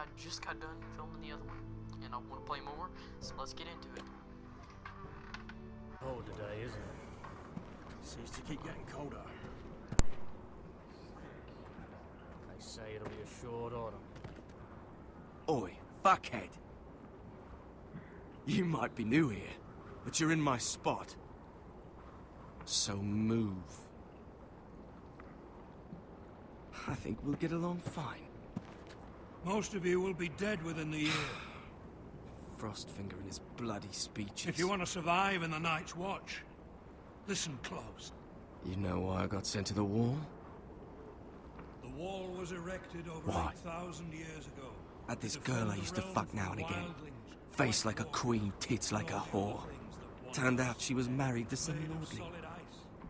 I just got done filming the other one, and I want to play more, so let's get into it. Cold today, isn't it? Seems to keep getting colder. They say it'll be a short autumn. Oi, fuckhead. You might be new here, but you're in my spot. So move. I think we'll get along fine. Most of you will be dead within the year. Frostfinger and his bloody speeches. If you want to survive in the Night's Watch, listen close. You know why I got sent to the wall? The wall was erected over Why? 8,000 years ago. Had this girl I used to fuck now and again. Face like a queen, tits like a whore. Turned out she was married to some lordling.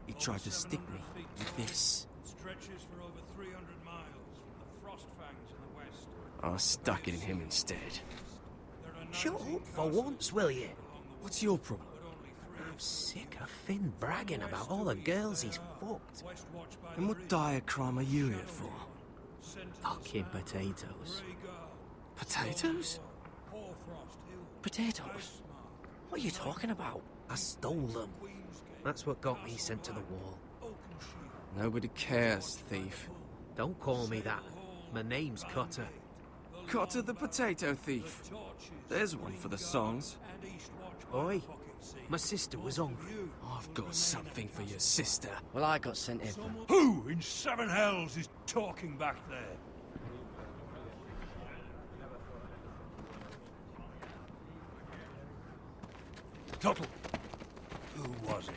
He tried to stick me with this. Stretches for over 300 miles from the frost fangs in the west. I stuck it in him instead. Shut up for once, will you? What's your problem? I'm sick of Finn bragging about all the girls he's fucked. And what dire crime are you here for? Fucking potatoes. Potatoes? Potatoes? What are you talking about? I stole them. That's what got me sent to the wall. Nobody cares, thief. Don't call me that. My name's Cutter. Cotter the potato thief. There's one for the songs. Oi, my sister was hungry. I've got something for your sister. Well, I got sent here for... Who in seven hells is talking back there? Tuttle. Who was it?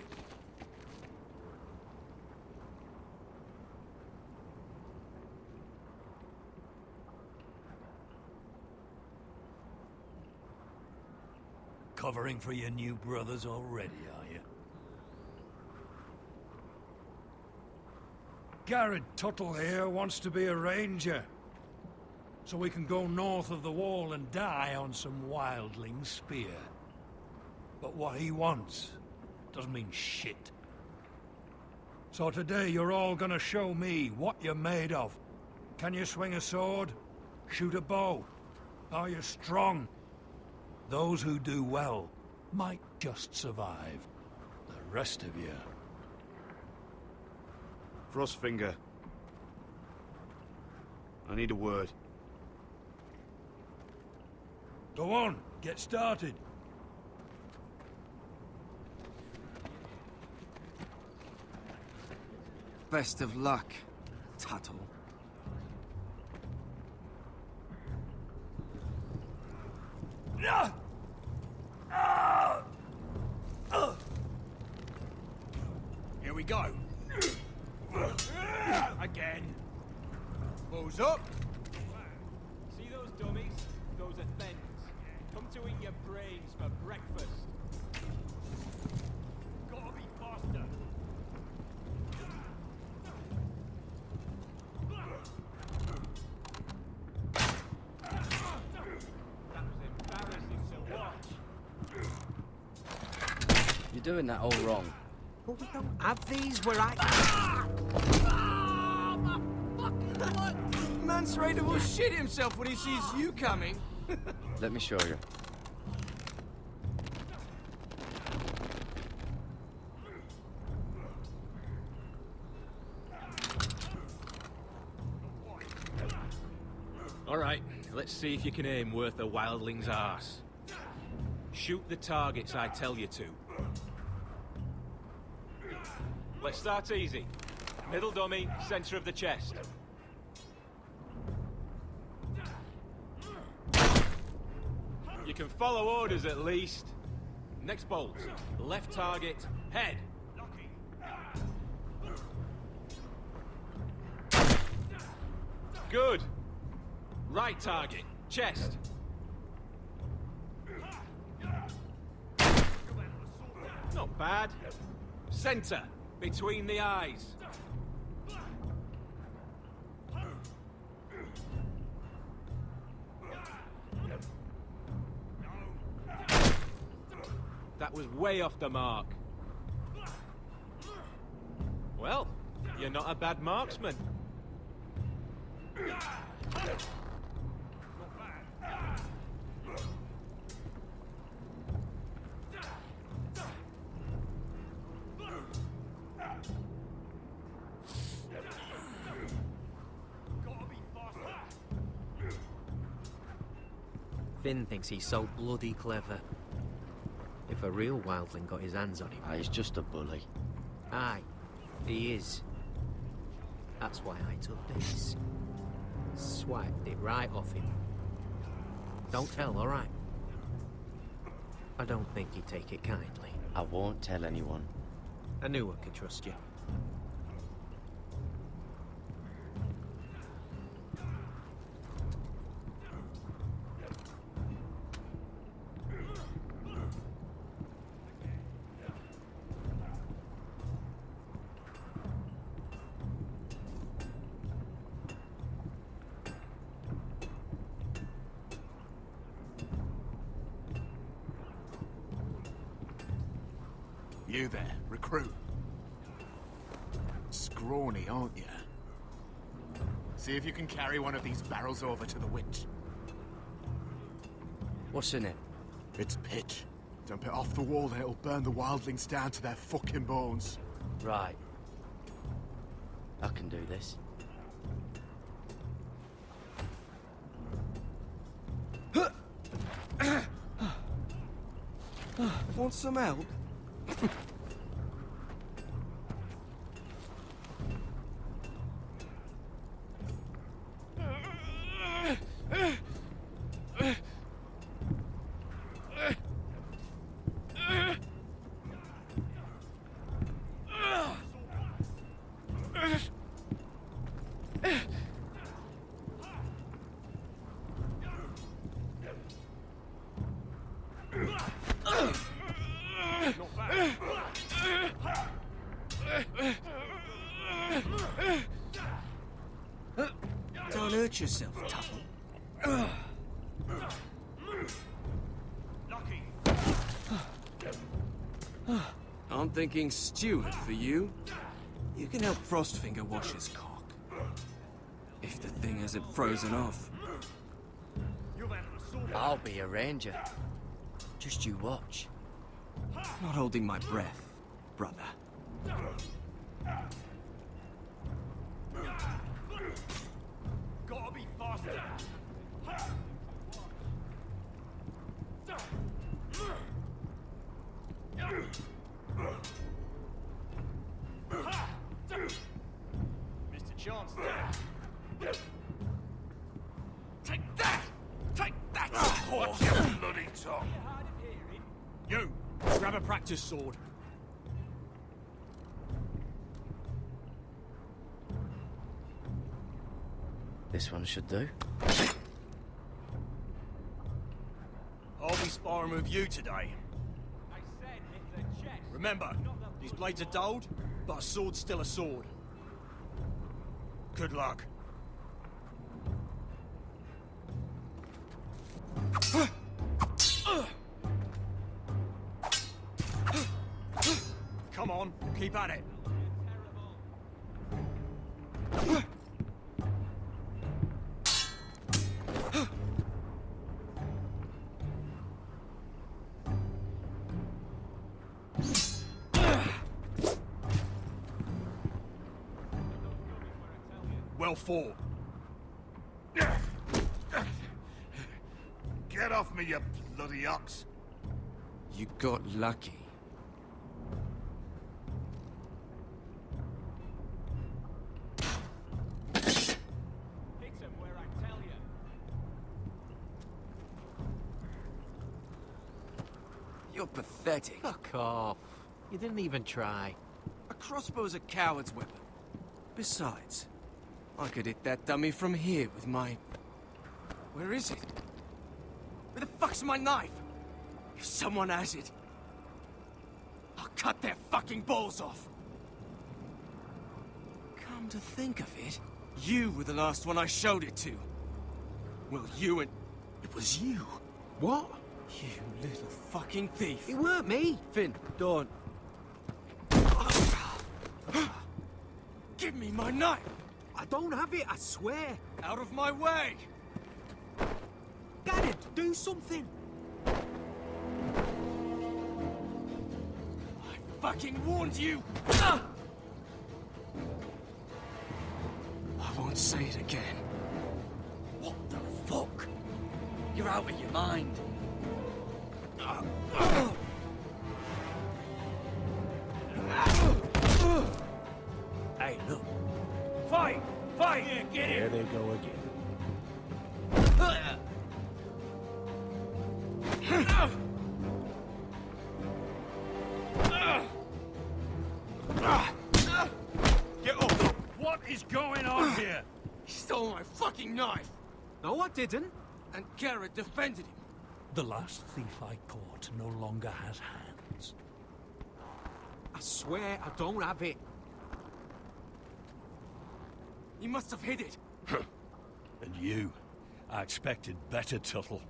Covering for your new brothers already, are you? Garrett Tuttle here wants to be a ranger. So we can go north of the wall and die on some wildling spear. But what he wants doesn't mean shit. So today you're all gonna show me what you're made of. Can you swing a sword? Shoot a bow? Are you strong? Those who do well might just survive. The rest of you... Frostfinger. I need a word. Go on, get started. Best of luck, Tuttle. Here we go. Again. Balls up. See those dummies? Those are thens. Come to eat your brains for breakfast. Gotta be faster. That was embarrassing to watch. You're doing that all wrong. Well, we don't have these where I... Man's ready will shit himself when he sees you coming. Let me show you. All right, let's see if you can aim worth a wildling's arse. Shoot the targets I tell you to. Let's start easy. Middle dummy, center of the chest. You can follow orders at least. Next bolt. Left target, head. Good. Right target, chest. Not bad. Center, between the eyes. That was way off the mark. Well, you're not a bad marksman. Finn thinks he's so bloody clever. If a real wildling got his hands on him... Ah, he's just a bully. Aye, he is. That's why I took this. Swiped it right off him. Don't tell, alright? I don't think he'd take it kindly. I won't tell anyone. I knew I could trust you. You there, recruit? Scrawny, aren't you? See if you can carry one of these barrels over to the witch. What's in it? It's pitch. Dump it off the wall and it'll burn the wildlings down to their fucking bones. Right. I can do this. Want some help? Don't hurt yourself, Tuffle. I'm thinking steward for you. You can help Frostfinger wash his cock. If the thing hasn't frozen off. I'll be a ranger. Just you watch. Not holding my breath, brother. Gotta be faster. Mr. Chance there. Take that! Take that! Watch your bloody tongue! You, grab a practice sword. This one should do. I'll be sparring with you today. Remember, these blades are dulled, but a sword's still a sword. Good luck. Come on, keep at it. Well fought. Get off me, you bloody ox! You got lucky. You're pathetic. Fuck off. You didn't even try. A crossbow's a coward's weapon. Besides, I could hit that dummy from here with my... Where is it? Where the fuck's my knife? If someone has it, I'll cut their fucking balls off. Come to think of it, you were the last one I showed it to. Well, you and... It was you. What? You little fucking thief. It weren't me. Finn, don't. Give me my knife! I don't have it, I swear. Out of my way! God Do something! I fucking warned you! Ah! I won't say it again. What the fuck? You're out of your mind. Hey, look. Fight! Fight! Yeah, get There it! they go again. Get up! What is going on here? He stole my fucking knife! No, I didn't. And Garrett defended him. The last thief I caught no longer has hands. I swear I don't have it. He must have hid it. And you, I expected better, Tuttle.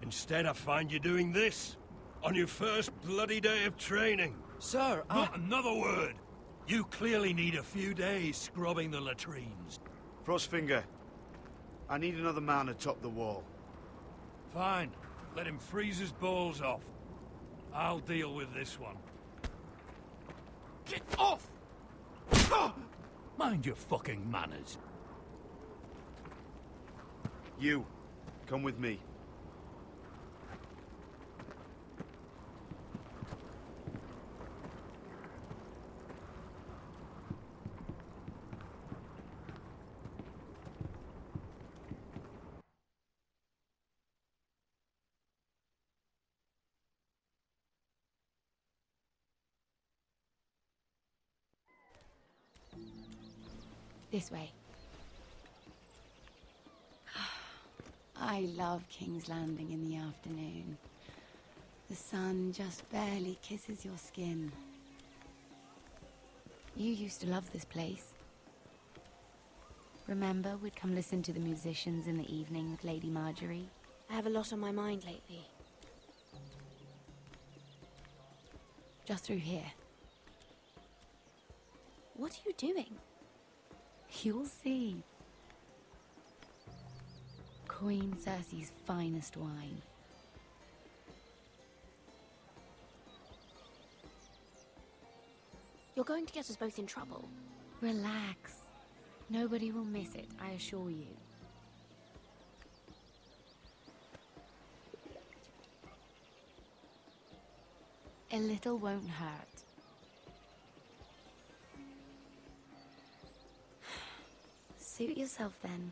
Instead, I find you doing this on your first bloody day of training. Sir, Not another word! You clearly need a few days scrubbing the latrines. Frostfinger, I need another man atop the wall. Fine. Let him freeze his balls off. I'll deal with this one. Get off! Mind your fucking manners. You, come with me. This way. I love King's Landing in the afternoon. The sun just barely kisses your skin. You used to love this place. Remember, we'd come listen to the musicians in the evening with Lady Marjorie? I have a lot on my mind lately. Just through here. What are you doing? You'll see. Queen Cersei's finest wine. You're going to get us both in trouble. Relax. Nobody will miss it, I assure you. A little won't hurt. Suit yourself then.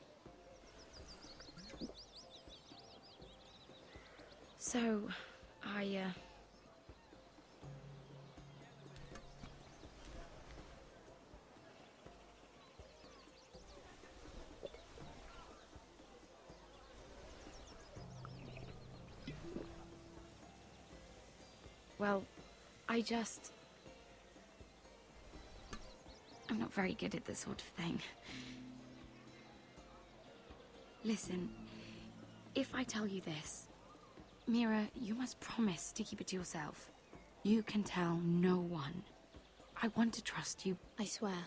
So, well, I'm not very good at this sort of thing. Listen, if I tell you this, Mira, you must promise to keep it to yourself. You can tell no one. I want to trust you. I swear,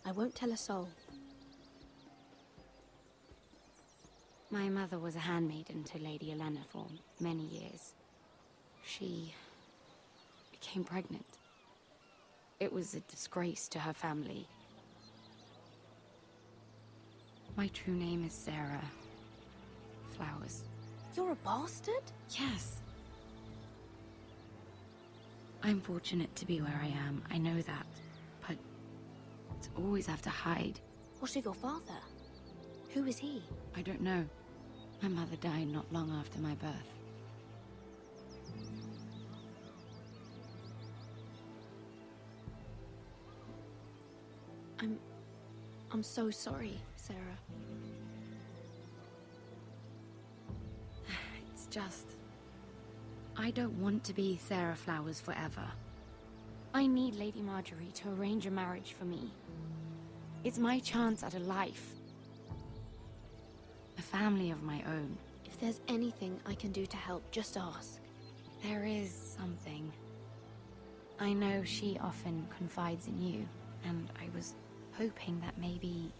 I won't tell a soul. My mother was a handmaiden to Lady Olenna for many years. She became pregnant. It was a disgrace to her family. My true name is Sarah Flowers. You're a bastard? Yes. I'm fortunate to be where I am, I know that. But to always have to hide. What of your father? Who is he? I don't know. My mother died not long after my birth. I'm so sorry, Sarah. It's just... I don't want to be Sarah Flowers forever. I need Lady Marjorie to arrange a marriage for me. It's my chance at a life. A family of my own. If there's anything I can do to help, just ask. There is something. I know she often confides in you, and I was hoping that maybe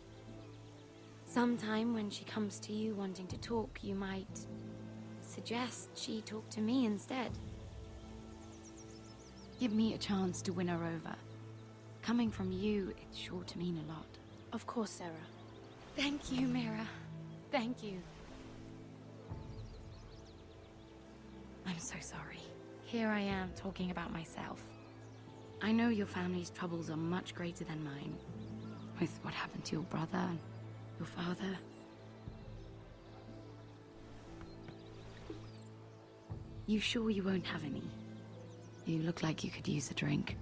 sometime when she comes to you wanting to talk, you might suggest she talk to me instead. Give me a chance to win her over. Coming from you, it's sure to mean a lot. Of course, Sarah. Thank you, Mira. Thank you. I'm so sorry. Here I am talking about myself. I know your family's troubles are much greater than mine. With what happened to your brother and your father. You sure you won't have any? You look like you could use a drink.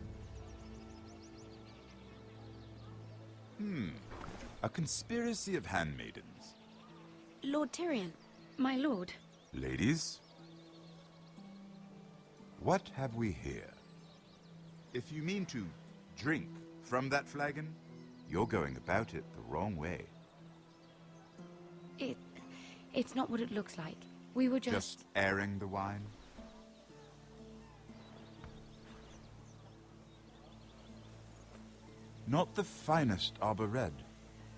A conspiracy of handmaidens. Lord Tyrion. My lord. Ladies, what have we here? If you mean to drink from that flagon, you're going about it the wrong way. It's not what it looks like. We were Just airing the wine? Not the finest arbor red,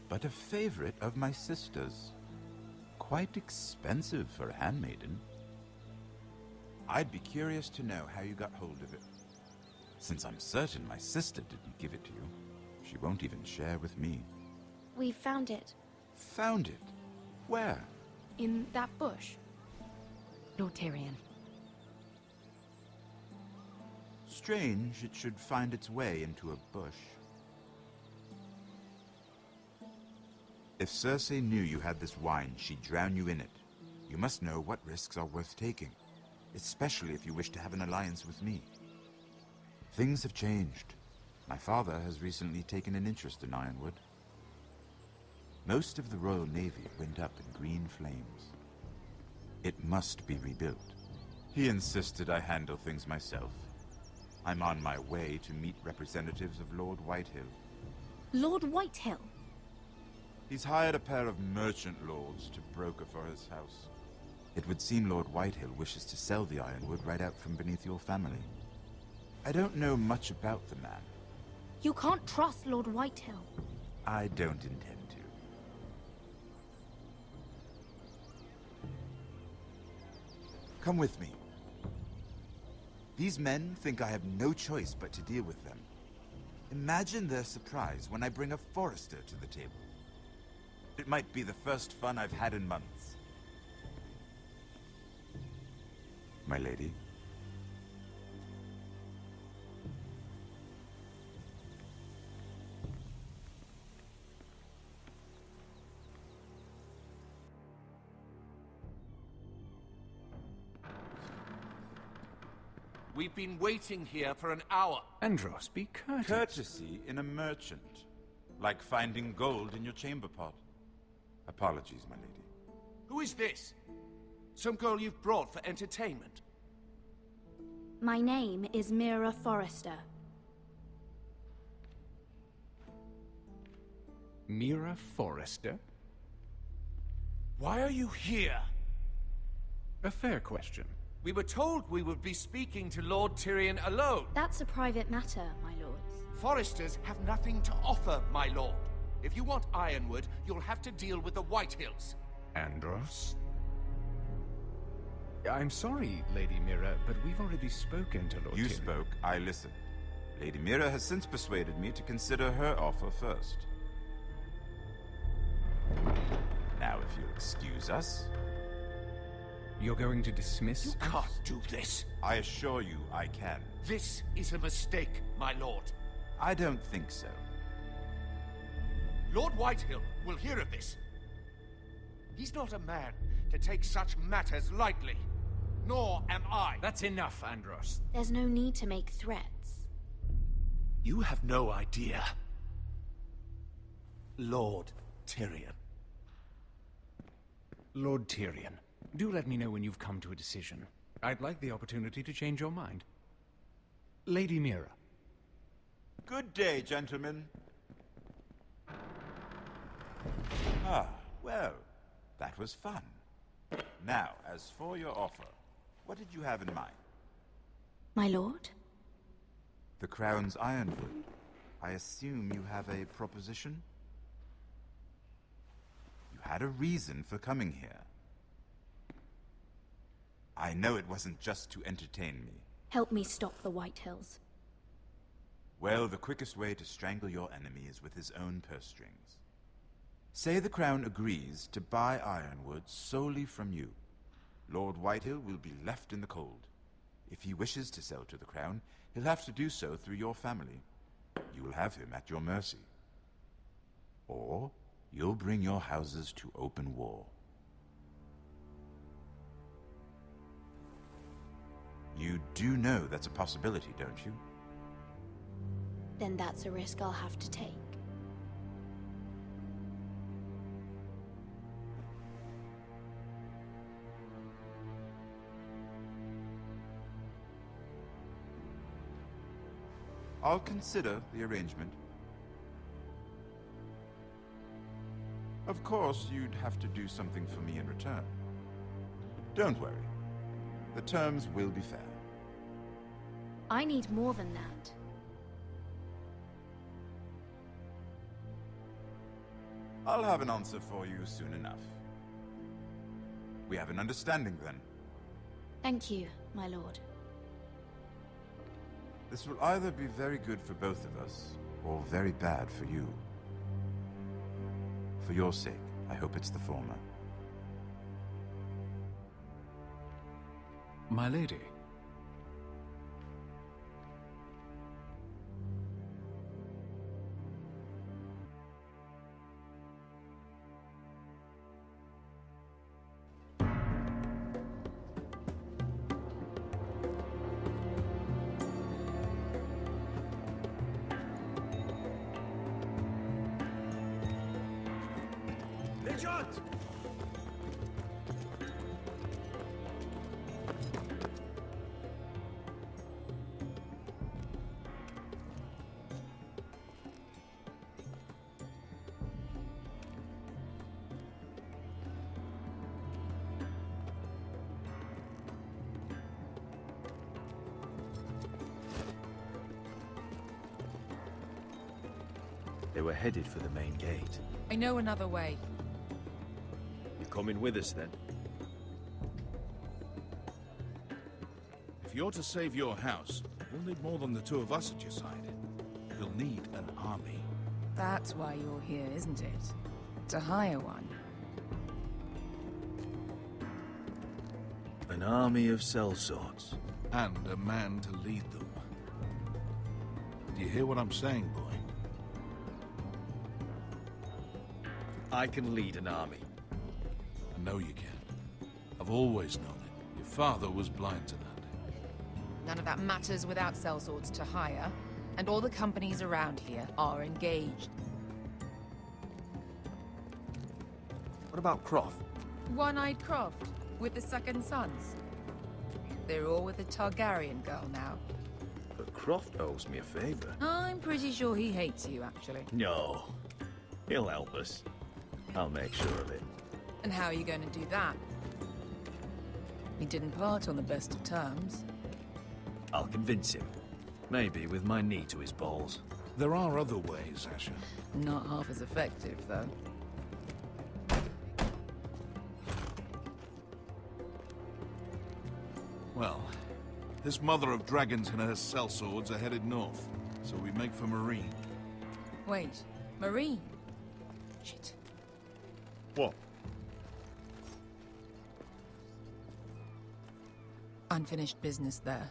but a favorite of my sister's. Quite expensive for a handmaiden. I'd be curious to know how you got hold of it. Since I'm certain my sister didn't give it to you, she won't even share with me. We found it. Found it? Where? in that bush. Lord Tyrion. Strange it should find its way into a bush. If Cersei knew you had this wine, she'd drown you in it. You must know what risks are worth taking, especially if you wish to have an alliance with me. Things have changed. My father has recently taken an interest in Ironwood. Most of the Royal Navy went up in green flames. It must be rebuilt. He insisted I handle things myself. I'm on my way to meet representatives of Lord Whitehill. Lord Whitehill? He's hired a pair of merchant lords to broker for his house. It would seem Lord Whitehill wishes to sell the Ironwood right out from beneath your family. I don't know much about the man. You can't trust Lord Whitehill. I don't intend to. Come with me. These men think I have no choice but to deal with them. Imagine their surprise when I bring a Forester to the table. It might be the first fun I've had in months. My lady. We've been waiting here for an hour. Andros, be courteous. Courtesy in a merchant. Like finding gold in your chamber pot. Apologies, my lady. Who is this? Some girl you've brought for entertainment? My name is Mira Forrester. Mira Forrester? Why are you here? A fair question. We were told we would be speaking to Lord Tyrion alone. That's a private matter, my lords. Foresters have nothing to offer, my lord. If you want Ironwood, you'll have to deal with the Whitehills. Andros? I'm sorry, Lady Mira, but we've already spoken to Lord You Tyrion. spoke, I listened. Lady Mira has since persuaded me to consider her offer first. Now, if you'll excuse us... You're going to dismiss... You can't do this. I assure you I can. This is a mistake, my lord. I don't think so. Lord Whitehill will hear of this. He's not a man to take such matters lightly. Nor am I. That's enough, Andros. There's no need to make threats. You have no idea. Lord Tyrion. Lord Tyrion, do let me know when you've come to a decision. I'd like the opportunity to change your mind. Lady Mira. Good day, gentlemen. Ah, well, that was fun. Now, as for your offer, what did you have in mind? My lord? The Crown's Ironwood. I assume you have a proposition? You had a reason for coming here. I know it wasn't just to entertain me. Help me stop the White Hills. Well, the quickest way to strangle your enemy is with his own purse strings. Say the Crown agrees to buy Ironwood solely from you. Lord Whitehill will be left in the cold. If he wishes to sell to the Crown, he'll have to do so through your family. You will have him at your mercy. Or you'll bring your houses to open war. You do know that's a possibility, don't you? Then that's a risk I'll have to take. I'll consider the arrangement. Of course, you'd have to do something for me in return. Don't worry. The terms will be fair. I need more than that. I'll have an answer for you soon enough. We have an understanding then. Thank you, my lord. This will either be very good for both of us, or very bad for you. For your sake, I hope it's the former. My lady. They were headed for the main gate. I know another way. You coming with us then? If you're to save your house, you'll need more than the two of us at your side. You'll need an army. That's why you're here, isn't it? To hire one. An army of sellswords. And a man to lead them. Do you hear what I'm saying, boy? I can lead an army. I know you can. I've always known it. Your father was blind to that. None of that matters without sellswords to hire, and all the companies around here are engaged. What about Croft? One-eyed Croft, with the second sons. They're all with the Targaryen girl now. But Croft owes me a favor. I'm pretty sure he hates you, actually. No. He'll help us. I'll make sure of it. And how are you going to do that? We didn't part on the best of terms. I'll convince him. Maybe with my knee to his balls. There are other ways, Asher. Not half as effective, though. Well, this mother of dragons and her sellswords are headed north, so we make for Marine. Wait, Marine? Shit. What? Unfinished business there.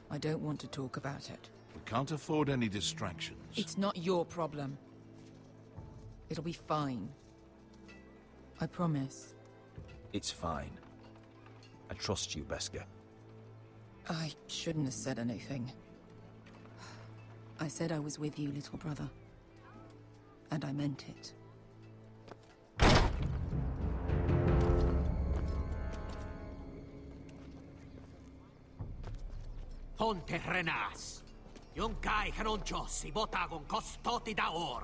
I don't want to talk about it. We can't afford any distractions. It's not your problem. It'll be fine. I promise. It's fine. I trust you, Beskar. I shouldn't have said anything. I said I was with you, little brother. And I meant it. Ponte Renas. Yung kai heroncho si botagon costoti da or.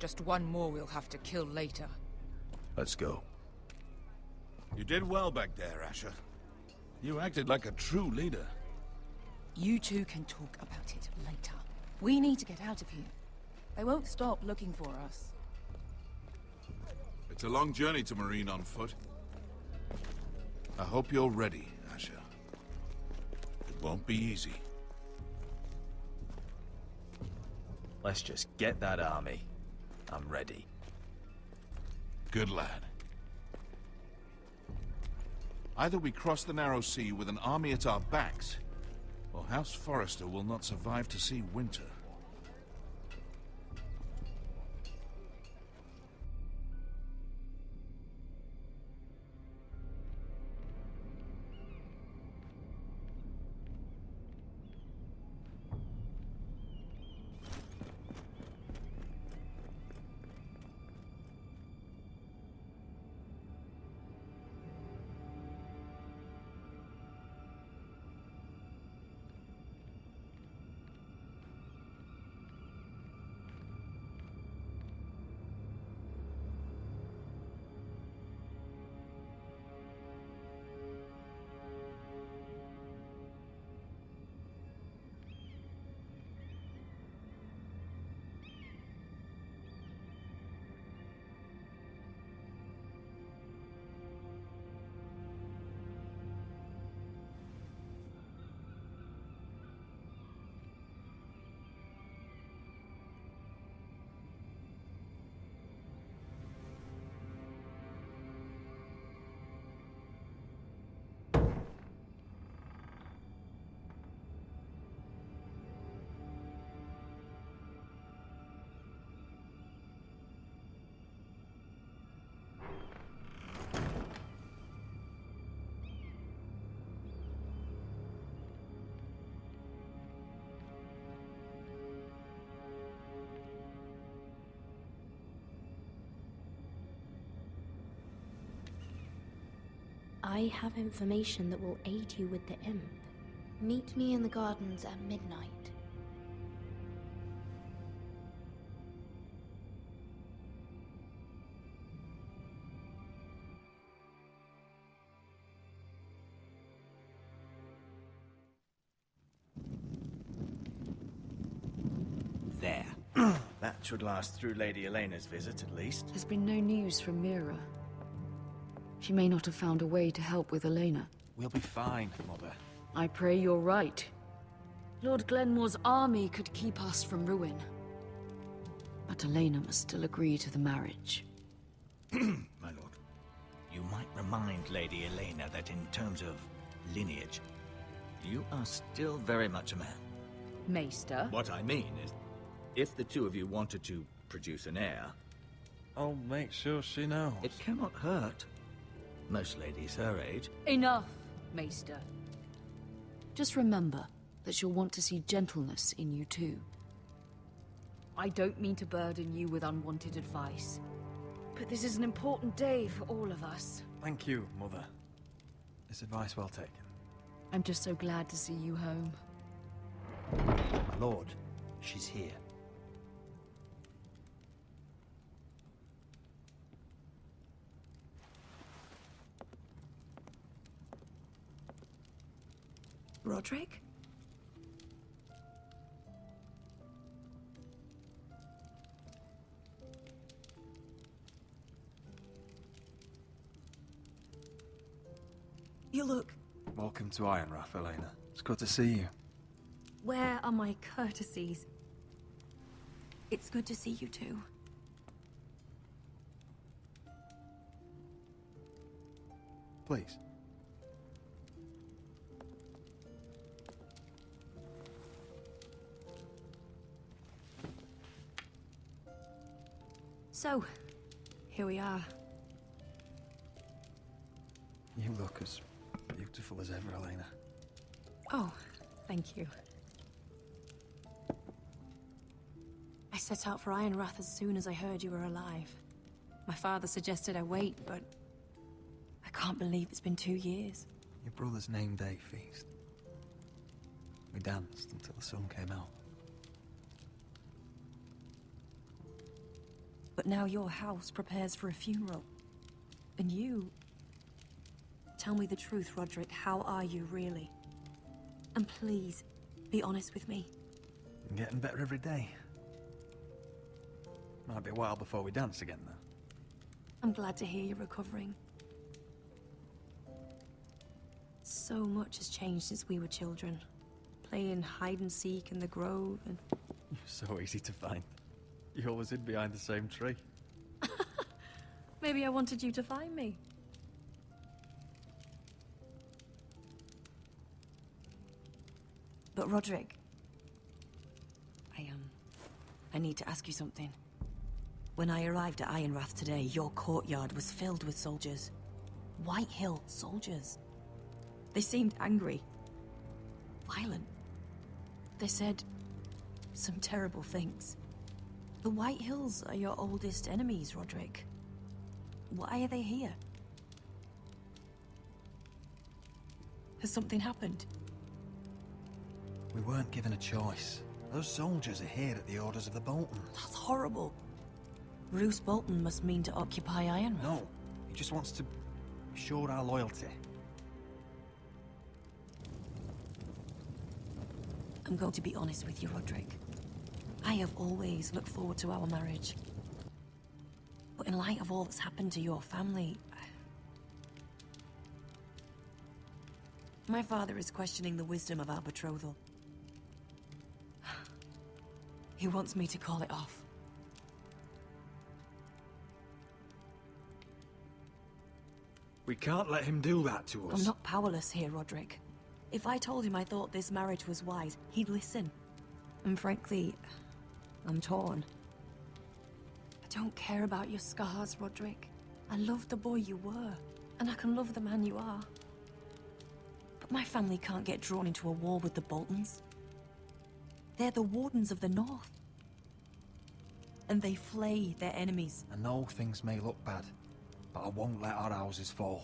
Just one more we'll have to kill later. Let's go. You did well back there, Asher. You acted like a true leader. You two can talk about it later. We need to get out of here. They won't stop looking for us. It's a long journey to Marine on foot. I hope you're ready, Asher. It won't be easy. Let's just get that army. I'm ready. Good lad. Either we cross the narrow sea with an army at our backs, or House Forrester will not survive to see winter. I have information that will aid you with the imp. Meet me in the gardens at midnight. There. That should last through Lady Elena's visit, at least. There's been no news from Mira. She may not have found a way to help with Elena. We'll be fine, Mother. I pray you're right. Lord Glenmore's army could keep us from ruin. But Elena must still agree to the marriage. My lord. You might remind Lady Elena that in terms of lineage, you are still very much a man. Maester? What I mean is, if the two of you wanted to produce an heir, I'll make sure she knows. it cannot hurt. Most ladies her age. Enough, Maester. Just remember that she'll want to see gentleness in you too. I don't mean to burden you with unwanted advice, but this is an important day for all of us. Thank you, Mother. It's advice well taken. I'm just so glad to see you home. My lord, she's here. Roderick? You look... Welcome to Ironrath, Elena. It's good to see you. Where are my courtesies? It's good to see you too. Please. So, here we are. You look as beautiful as ever, Elena. Oh, thank you. I set out for Ironrath as soon as I heard you were alive. My father suggested I wait, but I can't believe it's been 2 years. Your brother's name day feast. We danced until the sun came out. But now your house prepares for a funeral. And you... Tell me the truth, Roderick. How are you, really? And please, be honest with me. I'm getting better every day. Might be a while before we dance again, though. I'm glad to hear you're recovering. So much has changed since we were children. Playing hide and seek in the grove and... You're so easy to find. You always hid behind the same tree. Maybe I wanted you to find me. But Roderick... I need to ask you something. When I arrived at Ironrath today, your courtyard was filled with soldiers. White Hill soldiers. They seemed angry. Violent. They said some terrible things. The White Hills are your oldest enemies, Roderick. Why are they here? Has something happened? We weren't given a choice. Those soldiers are here at the orders of the Boltons. That's horrible. Roose Bolton must mean to occupy Ironrath. No, he just wants to assure our loyalty. I'm going to be honest with you, Roderick. I have always looked forward to our marriage. But in light of all that's happened to your family... My father is questioning the wisdom of our betrothal. He wants me to call it off. We can't let him do that to us. I'm not powerless here, Roderick. If I told him I thought this marriage was wise, he'd listen. And frankly, I'm torn. I don't care about your scars, Roderick. I love the boy you were, and I can love the man you are. But my family can't get drawn into a war with the Boltons. They're the Wardens of the North. And they flay their enemies. I know things may look bad, but I won't let our houses fall.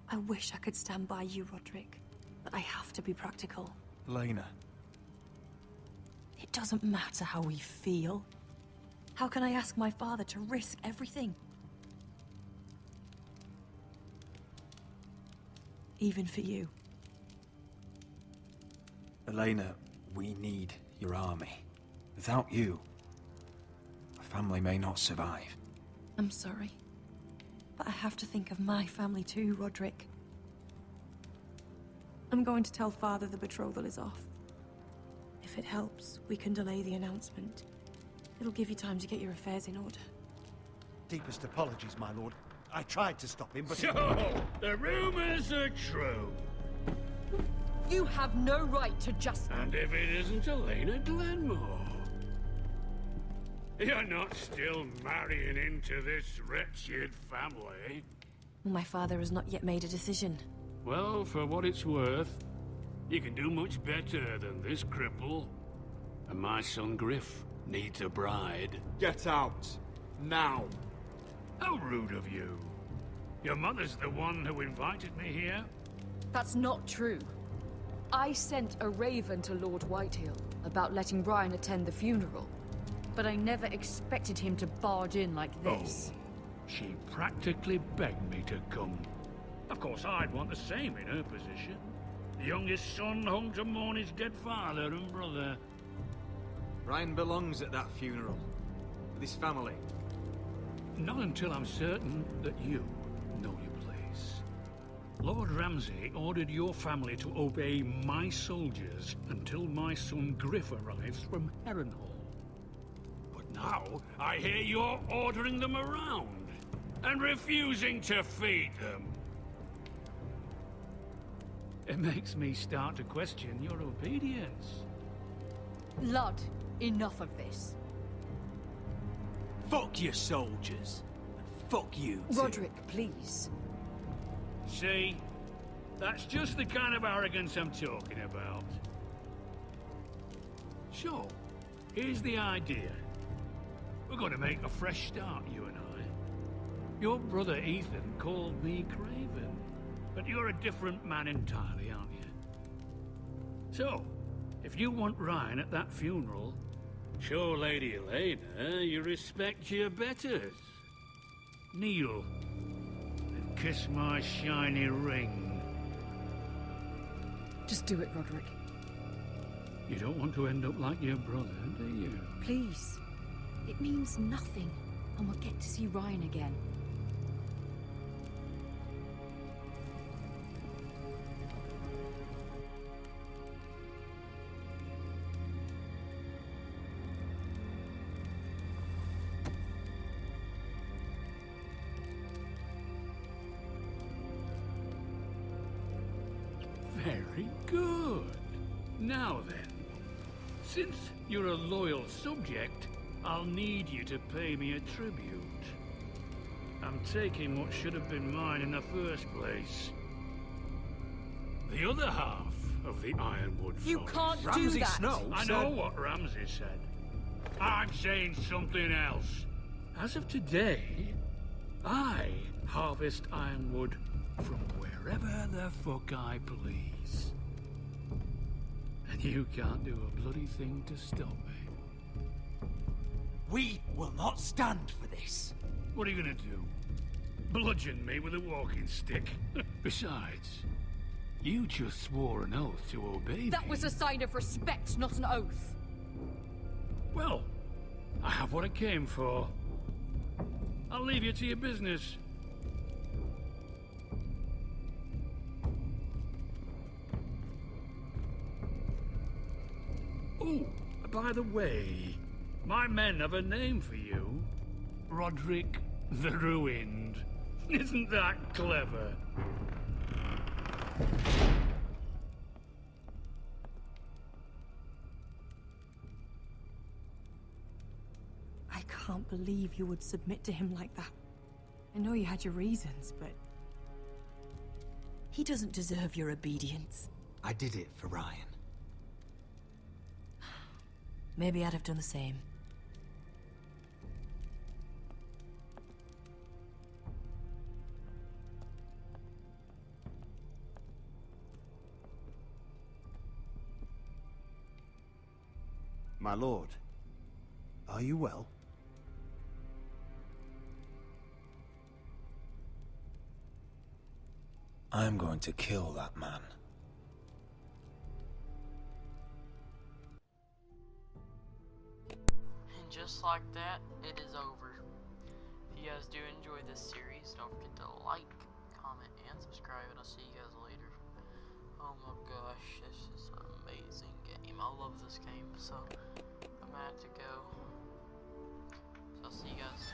I wish I could stand by you, Roderick, but I have to be practical. Elena. It doesn't matter how we feel. How can I ask my father to risk everything? Even for you. Elena, we need your army. Without you, our family may not survive. I'm sorry, but I have to think of my family too, Roderick. I'm going to tell Father the betrothal is off. If it helps, we can delay the announcement. It'll give you time to get your affairs in order. Deepest apologies, my lord. I tried to stop him, but... So, the rumors are true. You have no right to just... And if it isn't Elena Glenmore? You're not still marrying into this wretched family? My father has not yet made a decision. Well, for what it's worth, you can do much better than this cripple. And my son Griff needs a bride. Get out. Now. How rude of you. Your mother's the one who invited me here? That's not true. I sent a raven to Lord Whitehill about letting Brian attend the funeral. But I never expected him to barge in like this. Oh, she practically begged me to come. Of course, I'd want the same in her position. The youngest son home to mourn his dead father and brother. Brian belongs at that funeral. With his family. Not until I'm certain that you know your place. Lord Ramsay ordered your family to obey my soldiers until my son Griff arrives from Harrenhal. But now, I hear you're ordering them around and refusing to feed them. It makes me start to question your obedience. Lud, enough of this. Fuck your soldiers. And fuck you, too. Roderick, please. See? That's just the kind of arrogance I'm talking about. So, here's the idea. We're going to make a fresh start, you and I. Your brother Ethan called me Craven, but you're a different man entirely, aren't you? So, if you want Ryan at that funeral, Show Lady Elena you respect your betters. Kneel and kiss my shiny ring. Just do it, Roderick. You don't want to end up like your brother, do you? Please. It means nothing, and we'll get to see Ryan again. Very good. Now then, since you're a loyal subject, I'll need you to pay me a tribute. I'm taking what should have been mine in the first place. The other half of the Ironwood You Forest. can't do Ramsay that! Snow I know what Ramsay said. I'm saying something else. As of today, I harvest Ironwood from wherever the fuck I please. And you can't do a bloody thing to stop me. We will not stand for this. What are you gonna do? Bludgeon me with a walking stick? Besides, you just swore an oath to obey me. That was a sign of respect, not an oath. Well, I have what I came for. I'll leave you to your business. Oh, by the way, my men have a name for you. Roderick the Ruined. Isn't that clever? I can't believe you would submit to him like that. I know you had your reasons, but... he doesn't deserve your obedience. I did it for Ryan. Maybe I'd have done the same. My lord, are you well? I'm going to kill that man. And just like that, it is over. If you guys do enjoy this series, don't forget to like, comment, and subscribe, and I'll see you guys later. Oh my gosh, this is an amazing game. I love this game, so I'm gonna have to go. So I'll see you guys.